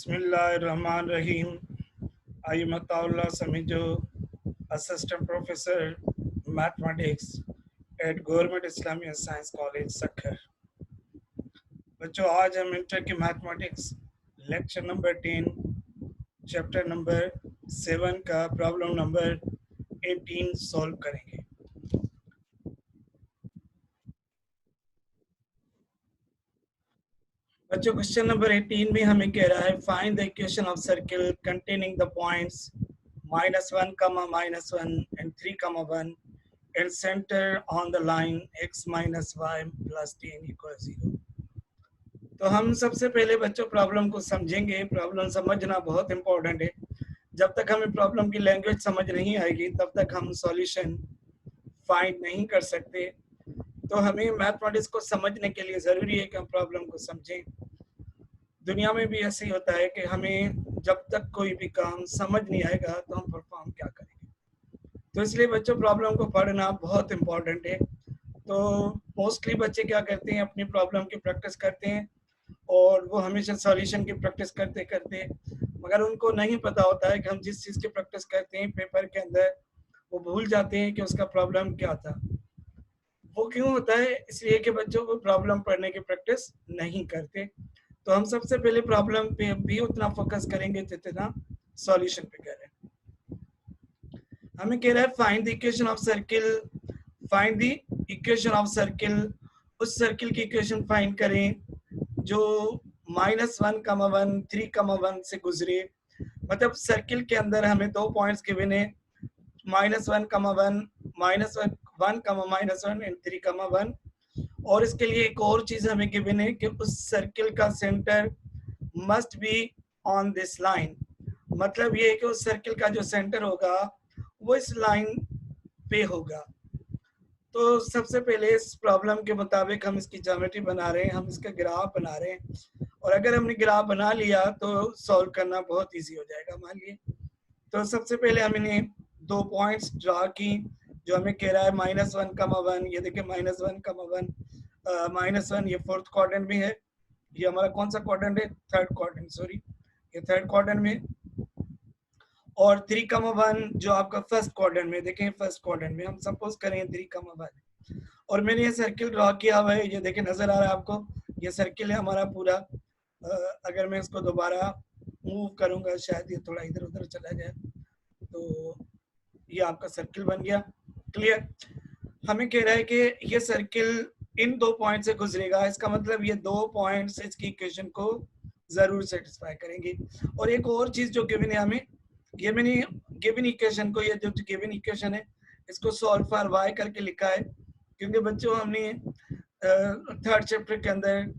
बिस्मिल्लाहिर्रहमानिर्रहीम। आई मताउल्लाह Samejo, assistant professor mathematics at government Islamia science college Sukkur. बच्चों, आज हम इंटर की mathematics lecture number 10 chapter number 7 का प्रॉब्लम नंबर 18 सॉल्व करेंगे। बच्चों, क्वेश्चन नंबर 18 में हमें कह रहा है find the equation of circle containing the points -1, -1 and 3, 1 and center on the line x minus y plus 10 equals 0। तो हम सबसे पहले बच्चों प्रॉब्लम को समझेंगे। प्रॉब्लम समझना बहुत इंपॉर्टेंट है। जब तक हमें प्रॉब्लम की लैंग्वेज समझ नहीं आएगी तब तक हम सॉल्यूशन फाइंड नहीं कर सकते। तो हमें मैथमेटिक्स को समझने के लिए ज़रूरी है कि हम प्रॉब्लम को समझें। दुनिया में भी ऐसे ही होता है कि हमें जब तक कोई भी काम समझ नहीं आएगा तो हम परफॉर्म क्या करेंगे। तो इसलिए बच्चों प्रॉब्लम को पढ़ना बहुत इम्पोर्टेंट है। तो मोस्टली बच्चे क्या करते हैं, अपनी प्रॉब्लम की प्रैक्टिस करते हैं और वो हमेशा सॉल्यूशन की प्रैक्टिस करते करते मगर उनको नहीं पता होता है कि हम जिस चीज़ की प्रैक्टिस करते हैं पेपर के अंदर वो भूल जाते हैं कि उसका प्रॉब्लम क्या था। वो क्यों होता है? इसलिए कि बच्चों को प्रॉब्लम पढ़ने की प्रैक्टिस नहीं करते। तो हम सबसे पहले प्रॉब्लम पे भी उतना फोकस करेंगे जितना सॉल्यूशन पे करें। हमें कह रहा है find the equation of circle, find the equation of circle. उस सर्किल की इक्वेशन फाइंड करें जो -1, 1, 3, 1 से गुजरे। मतलब सर्किल के अंदर हमें दो पॉइंट्स गिवन है, -1, 1, -1 एंड 3, 1। और इसके लिए एक और चीज हमें गिवन है कि उस सर्किल का centre must be on this line. मतलब ये है कि उस सर्किल का जो सेंटर होगा वो इस लाइन पे होगा। तो सबसे पहले इस प्रॉब्लम के मुताबिक हम इसकी ज्योमेट्री बना रहे हैं, हम इसका ग्राफ बना रहे हैं। और अगर हमने ग्राफ बना लिया तो सॉल्व करना बहुत इजी हो जाएगा। मान लिए तो सबसे पहले हमने दो पॉइंट्स ड्रा की जो हमें कह रहा है -1, 1। ये देखिए -1, 1, -1 ये फोर्थ क्वाड्रेंट में है। ये हमारा कौन सा क्वाड्रेंट है? थर्ड क्वाड्रेंट, सॉरी, ये थर्ड क्वाड्रेंट में। और 3, 1 जो आपका फर्स्ट क्वाड्रेंट में, देखें फर्स्ट क्वाड्रेंट में हम सपोज करें 3, 1। और मैंने ये सर्किल ड्रॉ किया हुआ है, ये देखें नजर आ रहा है आपको, ये सर्किल है हमारा पूरा। अगर मैं इसको दोबारा मूव करूंगा शायद ये थोड़ा इधर उधर चला जाए। तो ये आपका सर्किल बन गया। क्लियर? हमें कह रहा है कि ये सर्किल इन दो पॉइंट से गुजरेगा, इसका मतलब ये दो पॉइंट्स इसकी इक्वेशन को जरूर सेटिस्फाई करेंगे। और एक और चीज जो गिवन है हमें, ये मैंने गिवन इक्वेशन को, ये जो गिवन इक्वेशन है इसको सॉल्व फॉर वाई करके लिखा है, क्योंकि बच्चों हमने थर्ड चैप्टर के अंदर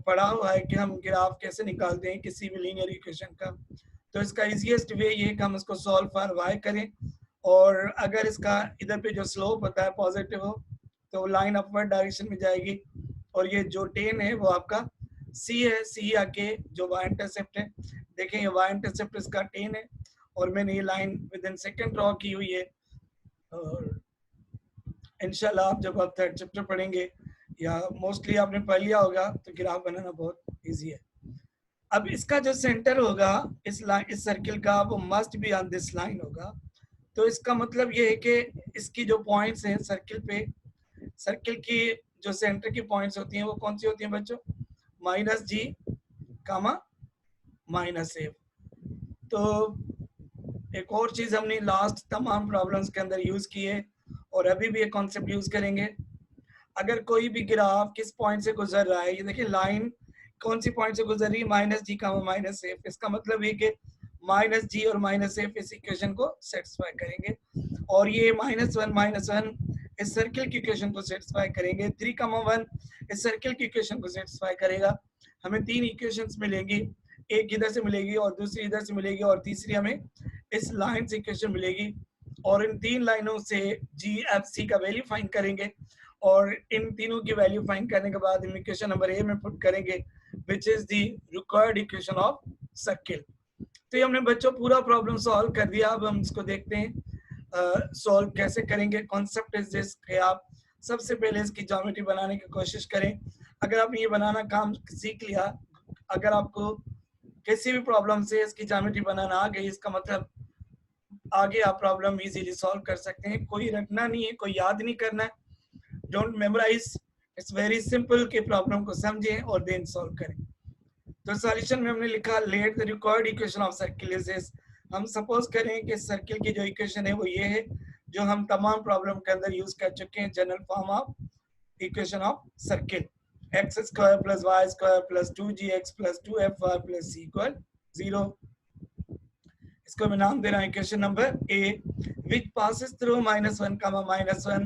पढ़ा हुआ है कि हम ग्राफ कैसे निकालते हैं किसी भी लीनियर इक्वेशन का। तो इसका इजीएस्ट वे ये कि हम इसको सॉल्व फॉर वाई करें, और अगर इसका इधर पे जो स्लोप होता है पॉजिटिव हो तो लाइन अपवर्ड डायरेक्शन में जाएगी। और ये जो 10 है वो आपका सी है, सी आके जो वाई इंटरसेप्ट है, देखें ये वाई इंटरसेप्ट इसका 10 है और मैंने ये line with in second draw की हुई है। और इंशाल्लाह आप जब आप थर्ड चैप्टर पढ़ेंगे या मोस्टली आपने पढ़ लिया होगा तो ग्राफ बनाना बहुत इजी है। अब इसका जो सेंटर होगा इस लाइन, इस सर्किल का, वो must be on this line होगा। तो इसका मतलब ये है कि इसकी जो पॉइंट्स हैं सर्किल पे, सर्किल की जो सेंटर की पॉइंट्स होती हैं वो कौन सी होती हैं बच्चों? -G, -A। तो एक और चीज हमने लास्ट तमाम प्रॉब्लम्स के अंदर यूज की है और अभी भी एक कॉन्सेप्ट यूज करेंगे। अगर कोई भी ग्राफ किस पॉइंट से गुजर रहा है, ये देखिए लाइन कौन सी पॉइंट से गुजर रही है? -G, -A। इसका मतलब है कि -G और -A इस इक्वेशन को सेटिस्फाई करेंगे। और ये -1, -1 इस सर्किल की इक्वेशन को सेटिस्फाई करेंगे। 3, 1 इस सर्किल की इक्वेशन को सेटिस्फाई करेगा। हमें तीन इक्वेशंस मिलेंगी, एक इधर से मिलेगी और दूसरी इधर से मिलेगी और तीसरी हमें इस लाइन से इक्वेशन मिलेगी। और इन तीन लाइनों से GFC का वैल्यू फाइंड करेंगे और इन तीनों की वैल्यू फाइंड करने के बाद हम इक्वेशन नंबर ए में पुट करेंगे which is the required equation of circle. तो ये हमने बच्चों पूरा प्रॉब्लम सॉल्व कर दिया। अब हम इसको देखते हैं सॉल्व कैसे करेंगे। कॉन्सेप्ट इज दिस कि आप सबसे पहले इसकी ज्योमेट्री बनाने की कोशिश करें। अगर आपने ये बनाना काम सीख लिया, अगर आपको किसी भी प्रॉब्लम से इसकी ज्योमेट्री बनाना आ गई, इसका मतलब आगे आप प्रॉब्लम इजीली सॉल्व कर सकते हैं। कोई रटना नहीं है, कोई याद नहीं करना है, don't memorise, it's very simple कि प्रॉब्लम को समझें और देन सॉल्व करें। तो सॉल्यूशन में हमने लिखा let the required equation of circle is this. हम सपोज करें कि सर्किल की जो इक्वेशन है वो ये है, जो हम तमाम प्रॉब्लम के अंदर यूज कर चुके हैं, general form of equation of circle, x square plus y square plus 2gx plus 2fy plus c equal 0। इसको मैं नाम दे रहा हूँ equation number A, which passes through -1 -1,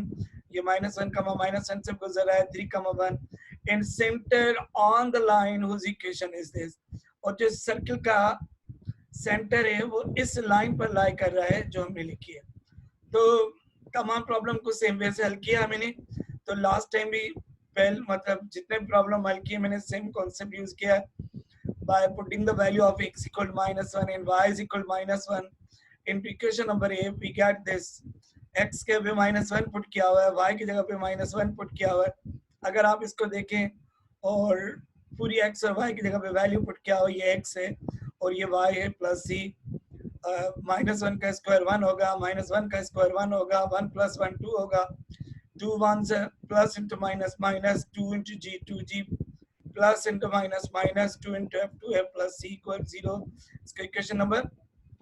ये -1 -1 से गुजर रहा है 3 1 in center on the line whose equation is this. और जो सर्किल का सेंटर है वो इस लाइन पर लाई कर रहा है जो हमने लिखी है। तो तमाम प्रॉब्लम को सेम वे से हल किया मैंने। तो लास्ट टाइम भी पहले मतलब जितने प्रॉब्लम हल किए मैंने सेम कॉन्सेप्ट यूज किया है। By putting the value of x equal to -1 and y is equal to -1 into equation number a, we get this, x के पे -1 पुट किया हुआ है, y की जगह पे -1 पुट किया हुआ है। अगर आप इसको देखें और पूरी x और y की जगह पे वैल्यू पुट किया हुआ, ये x है और ये y है प्लस c, -1 का स्क्वायर 1 होगा, -1 का स्क्वायर 1 होगा, 1 + 1 2 होगा, 2 1s plus into minus minus 2 into g 2g plus into minus minus 2 into f 2f plus c equal 0। इसका इक्वेशन नंबर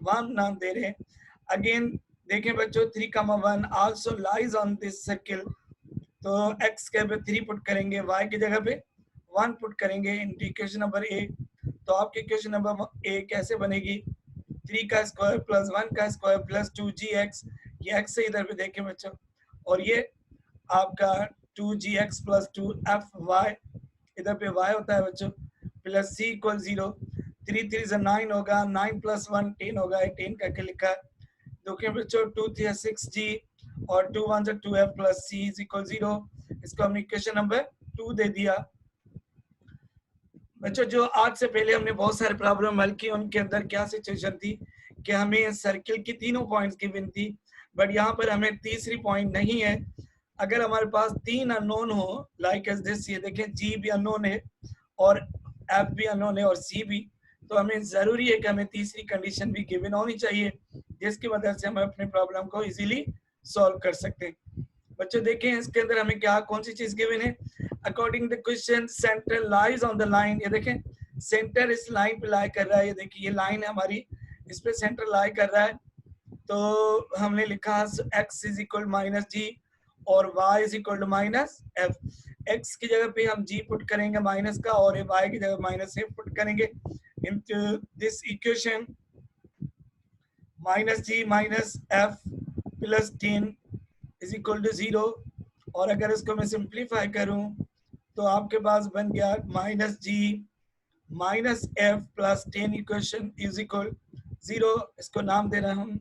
1 नाम दे रहे हैं। अगेन देखें बच्चों 3, 1 also lies on this circle. तो x के पे 3 पुट करेंगे, y की जगह पे 1 पुट करेंगे इनटू इक्वेशन नंबर ए। तो आपकी इक्वेशन नंबर ए कैसे बनेगी, 3 का स्क्वायर प्लस 1 का स्क्वायर प्लस 2gx, ये x से इधर पे देखें बच्चों, और ये आपका 2gx प्लस 2fy, इधर पे y होता है बच्चों, प्लस c इक्वल 0, 3 3 से 9 होगा, 9 + 1 10 होगा, 10 करके लिखा है। देखिए बच्चों 2 3 6g और 2 1 से 2f plus c is equal 0। इसको हमने इक्वेशन नंबर 2 दे दिया। बच्चों जो आज से पहले हमने बहुत सारे प्रॉब्लम हल किए, उनके अंदर क्या सिचुएशन थी कि हमें सर्किल की तीनों पॉइंट्स गिवन थी, बट यहाँ पर हमें तीसरी पॉइंट नहीं है। अगर हमारे पास 3 अननोन हो लाइक एज दिस, ये देखें जी भी अननोन है और एफ भी अननोन है और सी भी, तो हमें जरूरी है कि हमें तीसरी कंडीशन भी गिवन होनी चाहिए, जिसकी मदद से हम अपने प्रॉब्लम को इजीली सॉल्व कर सकते हैं। बच्चों देखें इसके अंदर हमें क्या कौन सी चीज गिवन है, according the question centre lies on the line. ये देखें सेंटर इस लाइन पे लाई कर रहा है, ये देखिए ये लाइन है हमारी, इस पे सेंटर लाई कर रहा है। तो हमने लिखा x is equal minus g और y is equal to minus f. x की जगह पे हम g पुट करेंगे माइनस का, और y की जगह माइनस एफ पुट करेंगे into this equation minus g minus f plus 10 is equal to 0। और अगर इसको मैं सिंप्लीफाई करूं तो आपके पास बन गया minus g minus f plus 10 equation is equal 0। इसको नाम दे रहे हैं हम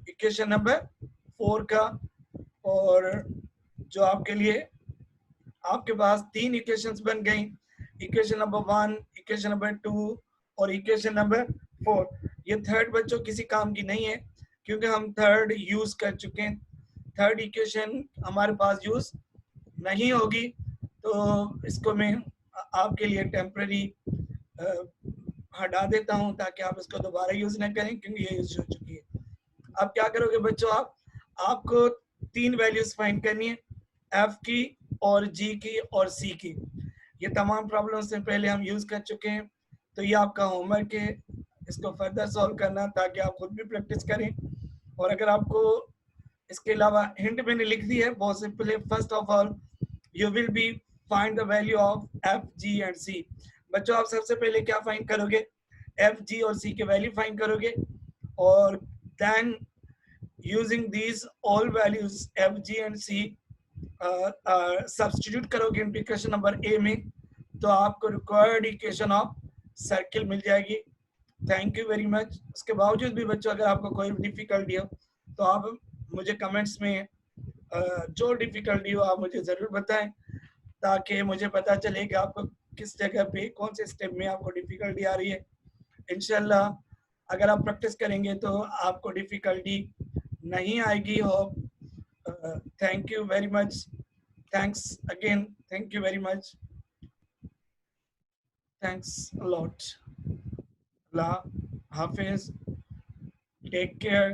इक्वेशन नंबर 4 का। और जो आपके लिए आपके पास 3 इक्वेशंस बन गई, इक्वेशन नंबर 1, इक्वेशन नंबर 2 और इक्वेशन नंबर 4। ये थर्ड बच्चों किसी काम की नहीं है क्योंकि हम थर्ड यूज कर चुके हैं, थर्ड इक्वेशन हमारे पास यूज नहीं होगी। तो इसको मैं आपके लिए टेम्पररी हटा देता हूं ताकि आप इसको दोबारा यूज ना करें क्योंकि ये यूज हो चुकी है। अब क्या करोगे बच्चों, आपको 3 वैल्यूज फाइंड करनी है, एफ की और जी की और सी की। ये तमाम प्रॉब्लम से पहले हम यूज कर चुके हैं, तो ये आपका होमवर्क है, इसको फर्दर सॉल्व करना ताकि आप खुद भी प्रैक्टिस करें। और अगर आपको इसके अलावा हिंट मैंने लिख दी है, बहुत सिंपल है। First of all you will be find the value of f g and c. बच्चों आप सबसे पहले क्या फाइंड करोगे, एफ जी और सी के वैल्यू फाइंड करोगे, और then using these all values f g and c substitute करोगे इक्वेशन नंबर ए में, तो आपको रिक्वायर्ड इक्वेशन ऑफ सर्किल मिल जाएगी। Thank you very much. उसके बावजूद भी बच्चों अगर आपको कोई डिफिकल्टी हो तो आप मुझे कमेंट्स में जो डिफिकल्टी हो आप मुझे ज़रूर बताएं ताकि मुझे पता चले कि आपको किस जगह पे कौन से स्टेप में आपको डिफिकल्टी आ रही है। इंशाल्लाह अगर आप प्रैक्टिस करेंगे तो आपको डिफिकल्टी नहीं आएगी। Hope thank you very much, thanks again, thank you very much, thanks a lot. अल्लाह हाफिज, टेक केयर,